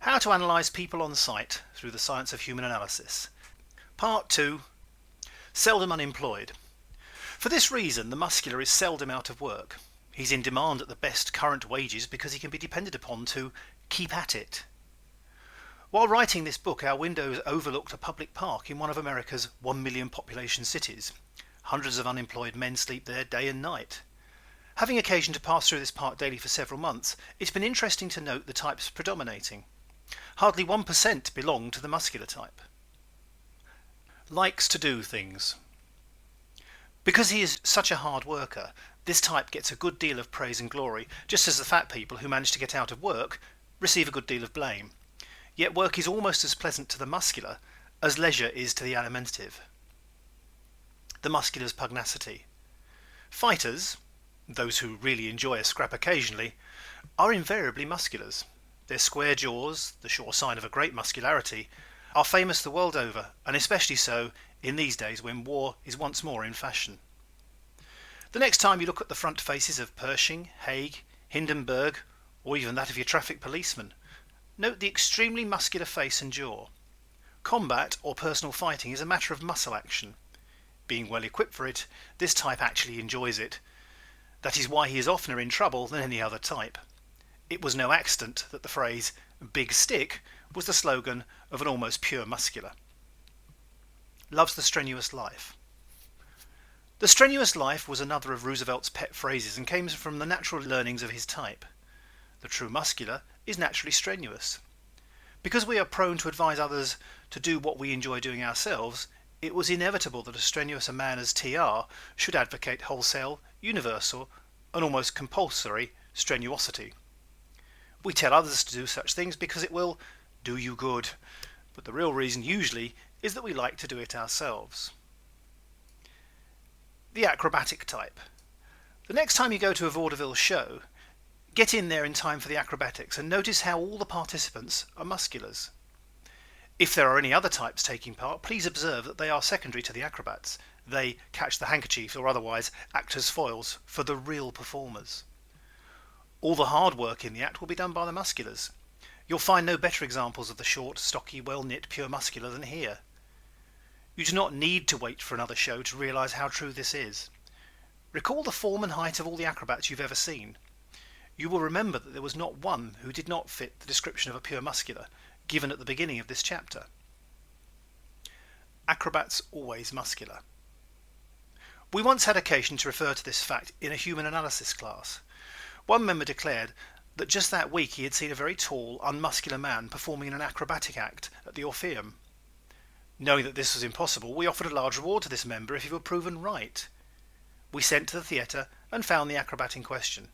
How to analyse people on sight through the science of human analysis. Part 2. Seldom unemployed. For this reason, the muscular is seldom out of work. He's in demand at the best current wages because he can be depended upon to keep at it. While writing this book, our windows overlooked a public park in one of America's 1 million population cities. Hundreds of unemployed men sleep there day and night. Having occasion to pass through this park daily for several months, it's been interesting to note the types predominating. Hardly 1% belong to the muscular type. Likes to do things. Because he is such a hard worker, this type gets a good deal of praise and glory, just as the fat people who manage to get out of work receive a good deal of blame. Yet work is almost as pleasant to the muscular as leisure is to the alimentive. The muscular's pugnacity. Fighters, those who really enjoy a scrap occasionally, are invariably musculars. Their square jaws, the sure sign of a great muscularity, are famous the world over, and especially so in these days when war is once more in fashion. The next time you look at the front faces of Pershing, Haig, Hindenburg, or even that of your traffic policeman, note the extremely muscular face and jaw. Combat or personal fighting is a matter of muscle action. Being well equipped for it, this type actually enjoys it. That is why he is oftener in trouble than any other type. It was no accident that the phrase "big stick" was the slogan of an almost pure muscular. Loves the strenuous life. The strenuous life was another of Roosevelt's pet phrases and came from the natural learnings of his type. The true muscular is naturally strenuous. Because we are prone to advise others to do what we enjoy doing ourselves, it was inevitable that as strenuous a man as TR should advocate wholesale, universal, and almost compulsory strenuosity. We tell others to do such things because it will do you good, but the real reason usually is that we like to do it ourselves. The acrobatic type. The next time you go to a vaudeville show, get in there in time for the acrobatics and notice how all the participants are musculars. If there are any other types taking part, please observe that they are secondary to the acrobats. They catch the handkerchiefs or otherwise act as foils for the real performers. All the hard work in the act will be done by the musculars. You'll find no better examples of the short, stocky, well-knit, pure muscular than here. You do not need to wait for another show to realize how true this is. Recall the form and height of all the acrobats you've ever seen. You will remember that there was not one who did not fit the description of a pure muscular given at the beginning of this chapter. Acrobats always muscular. We once had occasion to refer to this fact in a human analysis class. One member declared that just that week he had seen a very tall, unmuscular man performing an acrobatic act at the Orpheum. Knowing that this was impossible, we offered a large reward to this member if he were proven right. We sent to the theatre and found the acrobat in question.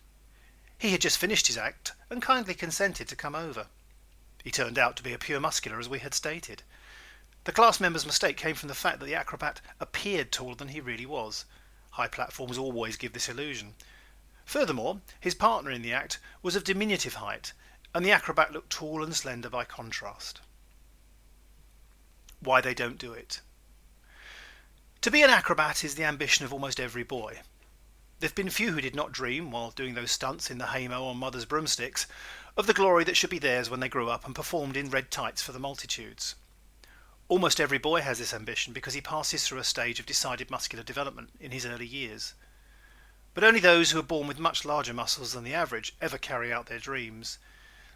He had just finished his act and kindly consented to come over. He turned out to be a pure muscular as we had stated. The class member's mistake came from the fact that the acrobat appeared taller than he really was. High platforms always give this illusion. Furthermore, his partner in the act was of diminutive height, and the acrobat looked tall and slender by contrast. Why they don't do it. To be an acrobat is the ambition of almost every boy. There have been few who did not dream, while doing those stunts in the haymow on mother's broomsticks, of the glory that should be theirs when they grew up and performed in red tights for the multitudes. Almost every boy has this ambition because he passes through a stage of decided muscular development in his early years. But only those who are born with much larger muscles than the average ever carry out their dreams.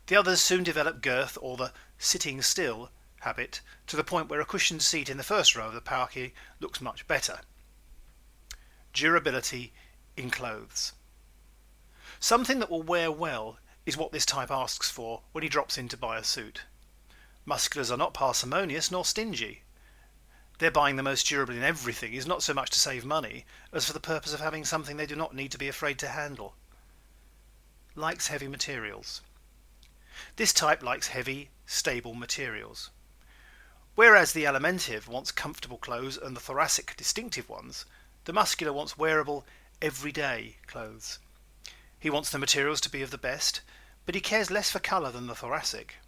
The others soon develop girth or the sitting still habit to the point where a cushioned seat in the first row of the parquet looks much better. Durability in clothes. Something that will wear well is what this type asks for when he drops in to buy a suit. Musculars are not parsimonious nor stingy. Their buying the most durable in everything is not so much to save money as for the purpose of having something they do not need to be afraid to handle. Likes heavy materials. This type likes heavy, stable materials. Whereas the alimentive wants comfortable clothes and the thoracic distinctive ones, the muscular wants wearable, everyday clothes. He wants the materials to be of the best, but he cares less for color than the thoracic.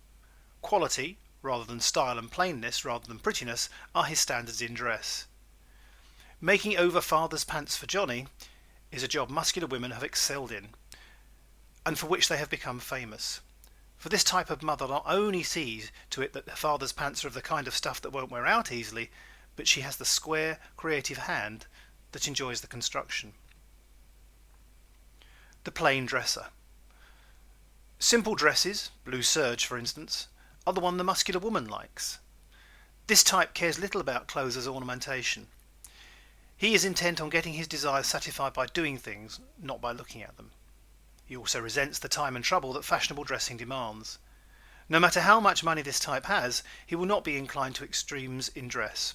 Quality, rather than style, and plainness, rather than prettiness, are his standards in dress. Making over father's pants for Johnny is a job muscular women have excelled in, and for which they have become famous. For this type of mother not only sees to it that her father's pants are of the kind of stuff that won't wear out easily, but she has the square, creative hand that enjoys the construction. The plain dresser. Simple dresses, blue serge for instance, are the one the muscular woman likes. This type cares little about clothes as ornamentation. He is intent on getting his desires satisfied by doing things, not by looking at them. He also resents the time and trouble that fashionable dressing demands. No matter how much money this type has, he will not be inclined to extremes in dress.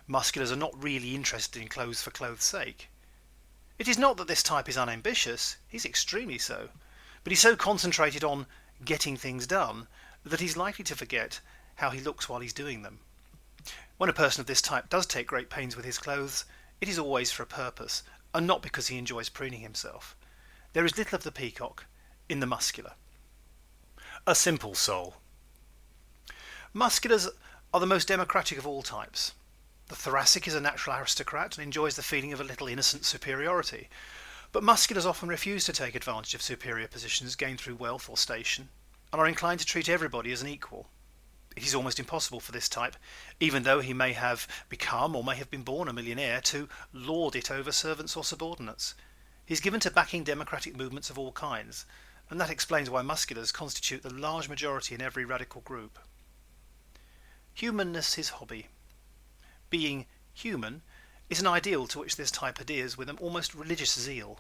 Musculars are not really interested in clothes for clothes' sake. It is not that this type is unambitious, he's extremely so, but he's so concentrated on getting things done that he's likely to forget how he looks while he's doing them. When a person of this type does take great pains with his clothes, it is always for a purpose, and not because he enjoys preening himself. There is little of the peacock in the muscular. A simple soul. Musculars are the most democratic of all types. The thoracic is a natural aristocrat and enjoys the feeling of a little innocent superiority, but musculars often refuse to take advantage of superior positions gained through wealth or station, and are inclined to treat everybody as an equal. It is almost impossible for this type, even though he may have become or may have been born a millionaire, to lord it over servants or subordinates. He is given to backing democratic movements of all kinds, and that explains why musculars constitute the large majority in every radical group. Humanness his hobby. Being human is an ideal to which this type adheres with an almost religious zeal.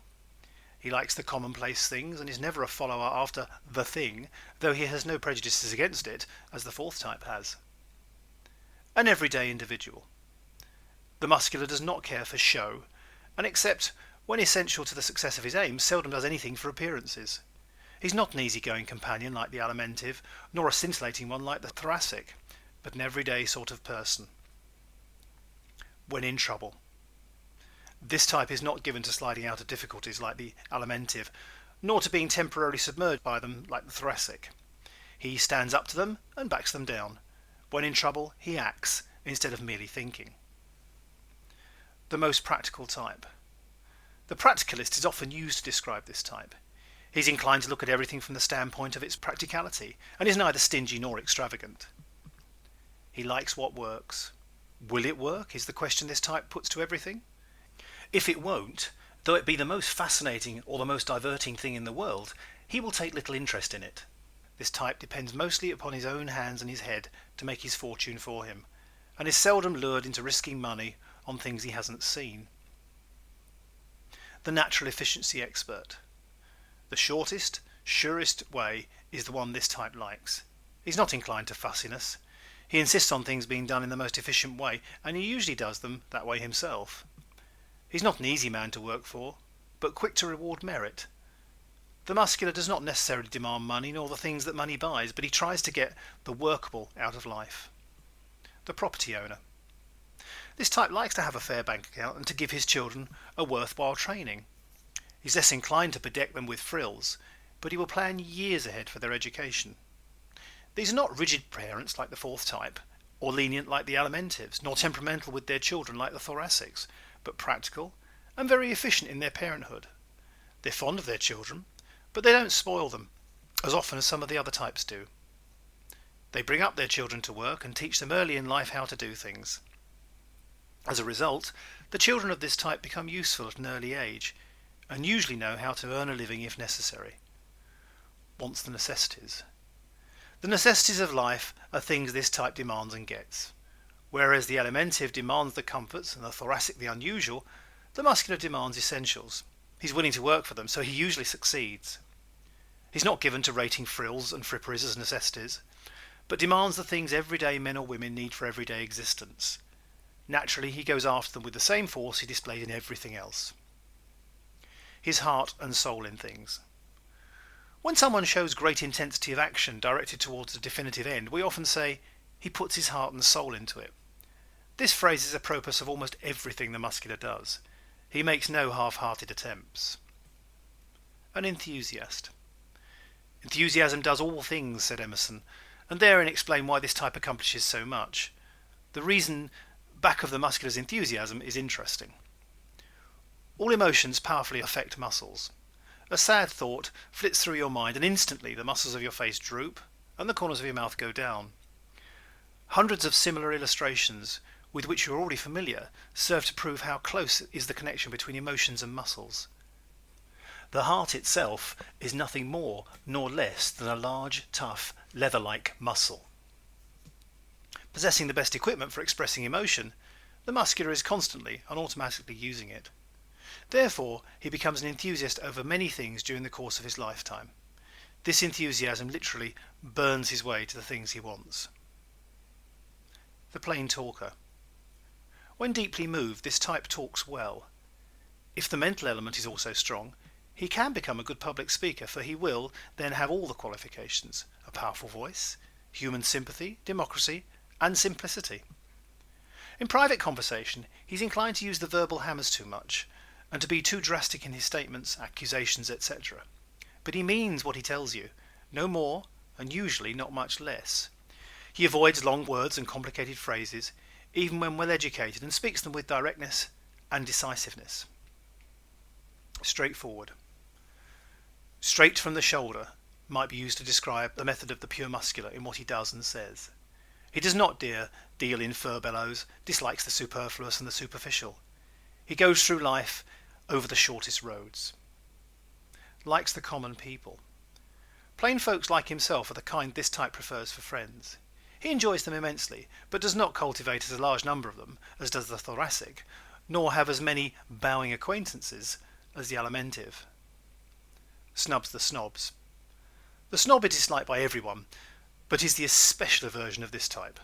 He likes the commonplace things and is never a follower after the thing, though he has no prejudices against it, as the fourth type has. An everyday individual. The muscular does not care for show, and except when essential to the success of his aims, seldom does anything for appearances. He is not an easygoing companion like the alimentive, nor a scintillating one like the thoracic, but an everyday sort of person. When in trouble. This type is not given to sliding out of difficulties like the alimentive, nor to being temporarily submerged by them like the thoracic. He stands up to them and backs them down. When in trouble, he acts instead of merely thinking. The most practical type. The practicalist is often used to describe this type. He is inclined to look at everything from the standpoint of its practicality, and is neither stingy nor extravagant. He likes what works. Will it work, is the question this type puts to everything. If it won't, though it be the most fascinating or the most diverting thing in the world, he will take little interest in it. This type depends mostly upon his own hands and his head to make his fortune for him, and is seldom lured into risking money on things he hasn't seen. The natural efficiency expert. The shortest, surest way is the one this type likes. He's not inclined to fussiness. He insists on things being done in the most efficient way, and he usually does them that way himself. He's not an easy man to work for, but quick to reward merit. The muscular does not necessarily demand money nor the things that money buys, but he tries to get the workable out of life. The property owner. This type likes to have a fair bank account and to give his children a worthwhile training. He's less inclined to bedeck them with frills, but he will plan years ahead for their education. These are not rigid parents like the fourth type, or lenient like the alimentives, nor temperamental with their children like the thoracics, but practical and very efficient in their parenthood. They're fond of their children, but they don't spoil them as often as some of the other types do. They bring up their children to work and teach them early in life how to do things. As a result, the children of this type become useful at an early age and usually know how to earn a living if necessary. Wants the necessities. The necessities of life are things this type demands and gets. Whereas the alimentive demands the comforts and the thoracic the unusual, the muscular demands essentials. He's willing to work for them, so he usually succeeds. He's not given to rating frills and fripperies as necessities, but demands the things everyday men or women need for everyday existence. Naturally, he goes after them with the same force he displayed in everything else. His heart and soul in things. When someone shows great intensity of action directed towards a definitive end, we often say, he puts his heart and soul into it. This phrase is apropos of almost everything the muscular does. He makes no half-hearted attempts. An enthusiast. Enthusiasm does all things, said Emerson, and therein explain why this type accomplishes so much. The reason back of the muscular's enthusiasm is interesting. All emotions powerfully affect muscles. A sad thought flits through your mind and instantly the muscles of your face droop and the corners of your mouth go down. Hundreds of similar illustrations with which you are already familiar serve to prove how close is the connection between emotions and muscles. The heart itself is nothing more nor less than a large, tough, leather-like muscle. Possessing the best equipment for expressing emotion, the muscular is constantly and automatically using it. Therefore, he becomes an enthusiast over many things during the course of his lifetime. This enthusiasm literally burns his way to the things he wants. The plain talker. When deeply moved, this type talks well. If the mental element is also strong, he can become a good public speaker, for he will then have all the qualifications: a powerful voice, human sympathy, democracy, and simplicity. In private conversation, he's inclined to use the verbal hammers too much and to be too drastic in his statements, accusations, etc. But he means what he tells you, no more and usually not much less. He avoids long words and complicated phrases, even when well educated, and speaks them with directness and decisiveness. Straightforward. Straight from the shoulder might be used to describe the method of the pure muscular in what he does and says. He does not deal in furbelows, dislikes the superfluous and the superficial. He goes through life over the shortest roads. Likes the common people. Plain folks like himself are the kind this type prefers for friends. He enjoys them immensely, but does not cultivate as large number of them as does the thoracic, nor have as many bowing acquaintances as the alimentive. Snubs the snobs. The snob is disliked by everyone, but is the especial version of this type.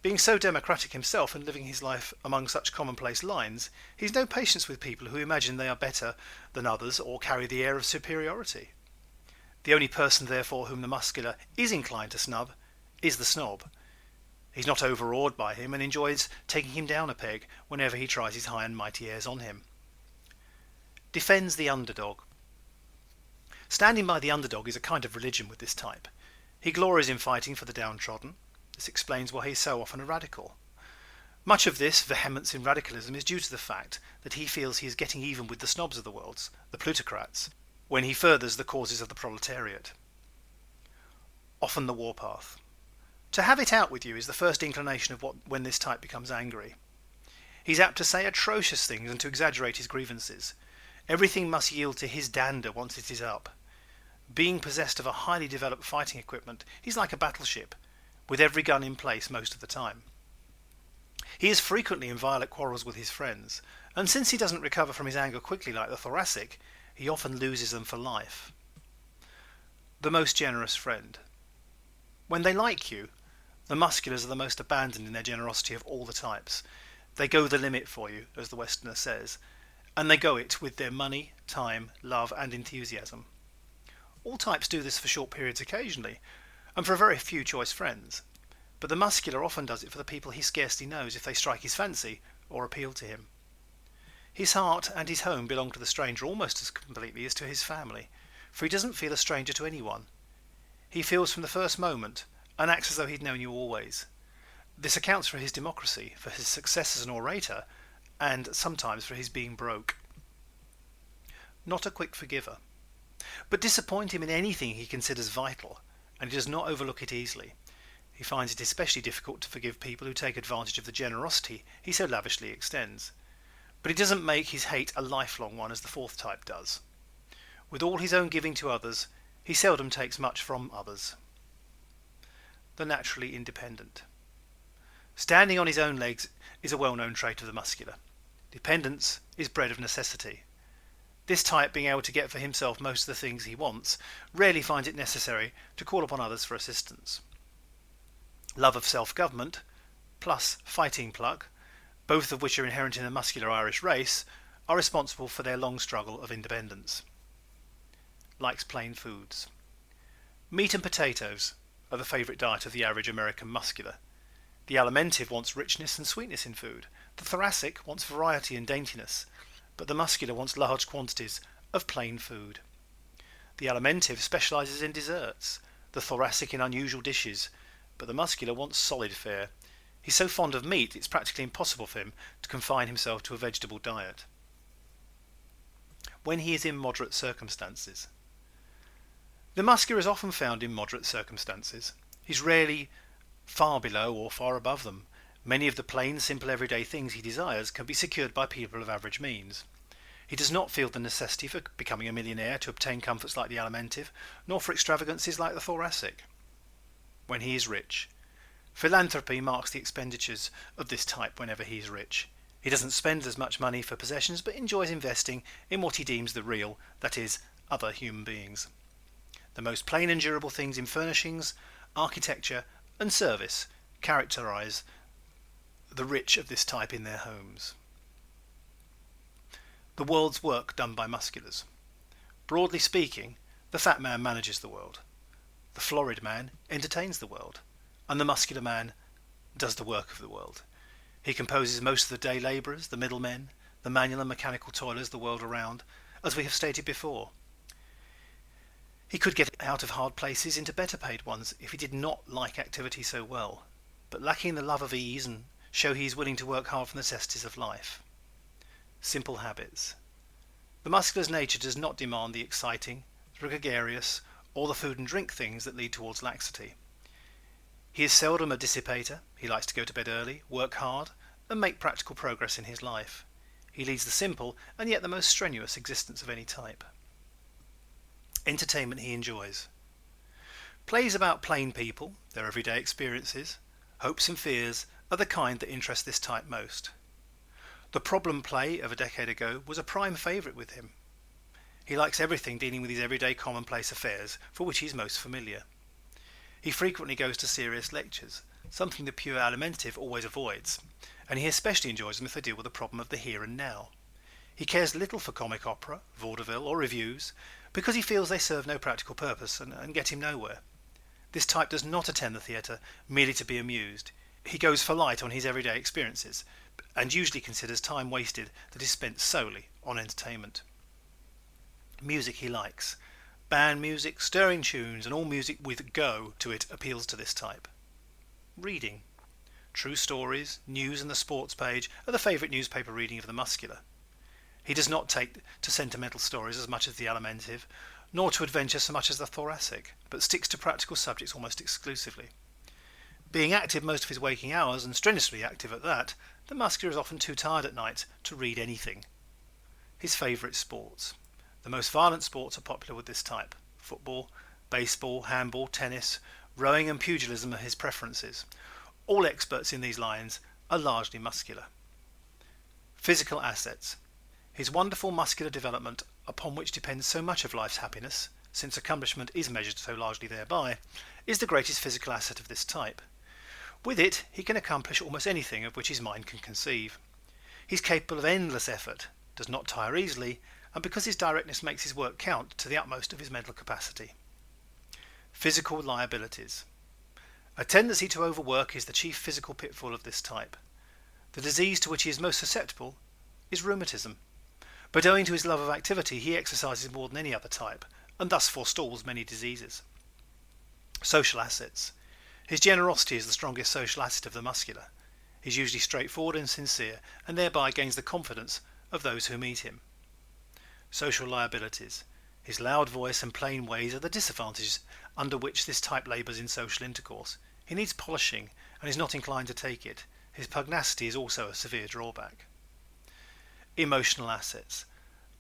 Being so democratic himself and living his life among such commonplace lines, he has no patience with people who imagine they are better than others or carry the air of superiority. The only person, therefore, whom the muscular is inclined to snub is the snob. He's not overawed by him and enjoys taking him down a peg whenever he tries his high and mighty airs on him. Defends the underdog. Standing by the underdog is a kind of religion with this type. He glories in fighting for the downtrodden. This explains why he is so often a radical. Much of this vehemence in radicalism is due to the fact that he feels he is getting even with the snobs of the world, the plutocrats, when he furthers the causes of the proletariat. Often the warpath. To have it out with you is the first inclination of when this type becomes angry. He's apt to say atrocious things and to exaggerate his grievances. Everything must yield to his dander once it is up. Being possessed of a highly developed fighting equipment, he's like a battleship, with every gun in place most of the time. He is frequently in violent quarrels with his friends, and since he doesn't recover from his anger quickly like the thoracic, he often loses them for life. The most generous friend. When they like you, the musculars are the most abandoned in their generosity of all the types. They go the limit for you, as the Westerner says, and they go it with their money, time, love, and enthusiasm. All types do this for short periods occasionally, and for a very few choice friends, but the muscular often does it for the people he scarcely knows if they strike his fancy or appeal to him. His heart and his home belong to the stranger almost as completely as to his family, for he doesn't feel a stranger to anyone. He feels from the first moment and acts as though he'd known you always. This accounts for his democracy, for his success as an orator, and sometimes for his being broke. Not a quick forgiver, but disappoint him in anything he considers vital, and he does not overlook it easily. He finds it especially difficult to forgive people who take advantage of the generosity he so lavishly extends. But he doesn't make his hate a lifelong one as the fourth type does. With all his own giving to others, he seldom takes much from others. The naturally independent. Standing on his own legs is a well-known trait of the muscular. Dependence is bred of necessity. This type, being able to get for himself most of the things he wants, rarely finds it necessary to call upon others for assistance. Love of self-government, plus fighting pluck, both of which are inherent in the muscular Irish race, are responsible for their long struggle of independence. Likes plain foods. Meat and potatoes are the favourite diet of the average American muscular. The alimentive wants richness and sweetness in food. The thoracic wants variety and daintiness, but the muscular wants large quantities of plain food. The alimentive specializes in desserts, the thoracic in unusual dishes, but the muscular wants solid fare. He's so fond of meat it's practically impossible for him to confine himself to a vegetable diet. when he is in moderate circumstances. The muscular is often found in moderate circumstances. He's rarely far below or far above them. Many of the plain, simple, everyday things he desires can be secured by people of average means. He does not feel the necessity for becoming a millionaire to obtain comforts like the alimentive, nor for extravagances like the thoracic. When he is rich, philanthropy marks the expenditures of this type whenever he is rich. He doesn't spend as much money for possessions, but enjoys investing in what he deems the real, that is, other human beings. The most plain and durable things in furnishings, architecture, and service characterize the rich of this type in their homes. The world's work done by musculars. Broadly speaking, the fat man manages the world. The florid man entertains the world. And the muscular man does the work of the world. He composes most of the day labourers, the middlemen, the manual and mechanical toilers the world around, as we have stated before. He could get out of hard places into better paid ones if he did not like activity so well, but lacking the love of ease and show he is willing to work hard for the necessities of life. Simple habits. The muscular's nature does not demand the exciting, the gregarious, or the food and drink things that lead towards laxity. He is seldom a dissipator. He likes to go to bed early, work hard, and make practical progress in his life. He leads the simple and yet the most strenuous existence of any type. Entertainment he enjoys. Plays about plain people, their everyday experiences, hopes and fears are the kind that interest this type most. The problem play of a decade ago was a prime favourite with him. He likes everything dealing with his everyday commonplace affairs for which he is most familiar. He frequently goes to serious lectures, something the pure alimentive always avoids, and he especially enjoys them if they deal with the problem of the here and now. He cares little for comic opera, vaudeville or reviews because he feels they serve no practical purpose and get him nowhere. This type does not attend the theatre merely to be amused. He goes for light on his everyday experiences and usually considers time wasted that is spent solely on entertainment. Music he likes. Band music, stirring tunes, and all music with go to it appeals to this type. Reading. True stories, news and the sports page are the favourite newspaper reading of the muscular. He does not take to sentimental stories as much as the alimentive, nor to adventure so much as the thoracic, but sticks to practical subjects almost exclusively. Being active most of his waking hours, and strenuously active at that, the muscular is often too tired at night to read anything. His favourite sports. The most violent sports are popular with this type. Football, baseball, handball, tennis, rowing and pugilism are his preferences. All experts in these lines are largely muscular. Physical assets. His wonderful muscular development, upon which depends so much of life's happiness, since accomplishment is measured so largely thereby, is the greatest physical asset of this type. With it, he can accomplish almost anything of which his mind can conceive. He is capable of endless effort, does not tire easily, and because his directness makes his work count to the utmost of his mental capacity. Physical liabilities. A tendency to overwork is the chief physical pitfall of this type. The disease to which he is most susceptible is rheumatism, but owing to his love of activity he exercises more than any other type and thus forestalls many diseases. Social assets. His generosity is the strongest social asset of the muscular. He is usually straightforward and sincere and thereby gains the confidence of those who meet him. Social liabilities. His loud voice and plain ways are the disadvantages under which this type labours in social intercourse. He needs polishing and is not inclined to take it. His pugnacity is also a severe drawback. Emotional assets.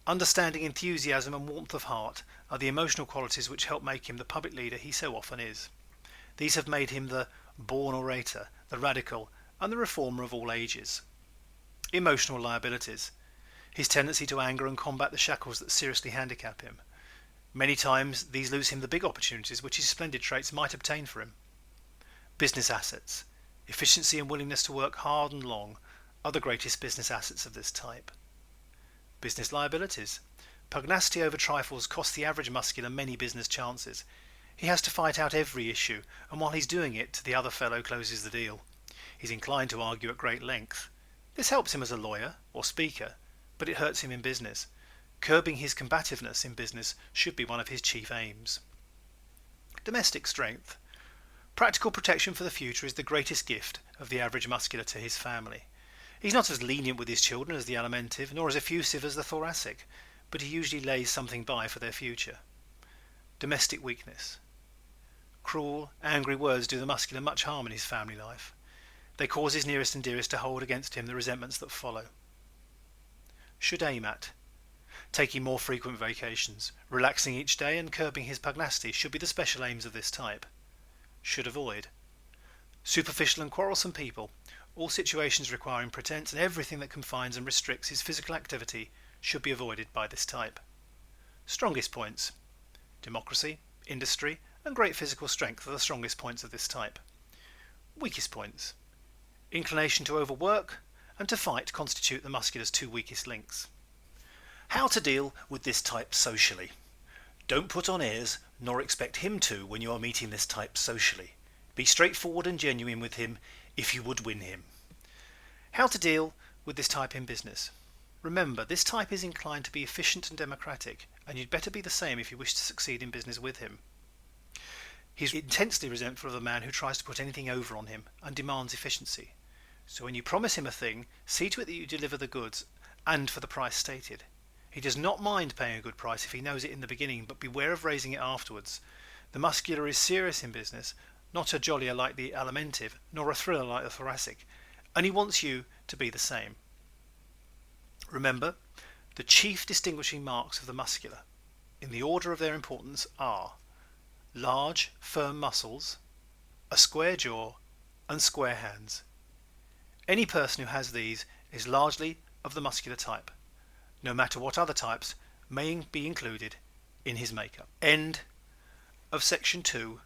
Understanding, enthusiasm and warmth of heart are the emotional qualities which help make him the public leader he so often is. These have made him the born orator, the radical and the reformer of all ages. Emotional liabilities. His tendency to anger and combat the shackles that seriously handicap him. Many times these lose him the big opportunities which his splendid traits might obtain for him. Business assets. Efficiency and willingness to work hard and long are the greatest business assets of this type. Business liabilities. Pugnacity over trifles costs the average muscular many business chances. He has to fight out every issue, and while he's doing it, the other fellow closes the deal. He's inclined to argue at great length. This helps him as a lawyer or speaker, but it hurts him in business. Curbing his combativeness in business should be one of his chief aims. Domestic strength. Practical protection for the future is the greatest gift of the average muscular to his family. He's not as lenient with his children as the alimentive, nor as effusive as the thoracic, but he usually lays something by for their future. Domestic weakness. Cruel, angry words do the Muscular much harm in his family life. They cause his nearest and dearest to hold against him the resentments that follow. Should aim at. Taking more frequent vacations, relaxing each day and curbing his pugnacity should be the special aims of this type. Should avoid. Superficial and quarrelsome people, all situations requiring pretense and everything that confines and restricts his physical activity should be avoided by this type. Strongest points. Democracy, industry, and great physical strength are the strongest points of this type. Weakest points. Inclination to overwork and to fight constitute the Muscular's two weakest links. How to deal with this type socially. Don't put on airs nor expect him to when you are meeting this type socially. Be straightforward and genuine with him if you would win him. How to deal with this type in business. Remember, this type is inclined to be efficient and democratic, and you'd better be the same if you wish to succeed in business with him. He's intensely resentful of the man who tries to put anything over on him and demands efficiency. So when you promise him a thing, see to it that you deliver the goods and for the price stated. He does not mind paying a good price if he knows it in the beginning, but beware of raising it afterwards. The Muscular is serious in business, not a jollier like the Alimentive, nor a thriller like the Thoracic, and he wants you to be the same. Remember, the chief distinguishing marks of the Muscular, in the order of their importance, are large, firm muscles, a square jaw, and square hands. Any person who has these is largely of the Muscular type, no matter what other types may be included in his makeup. End of section 2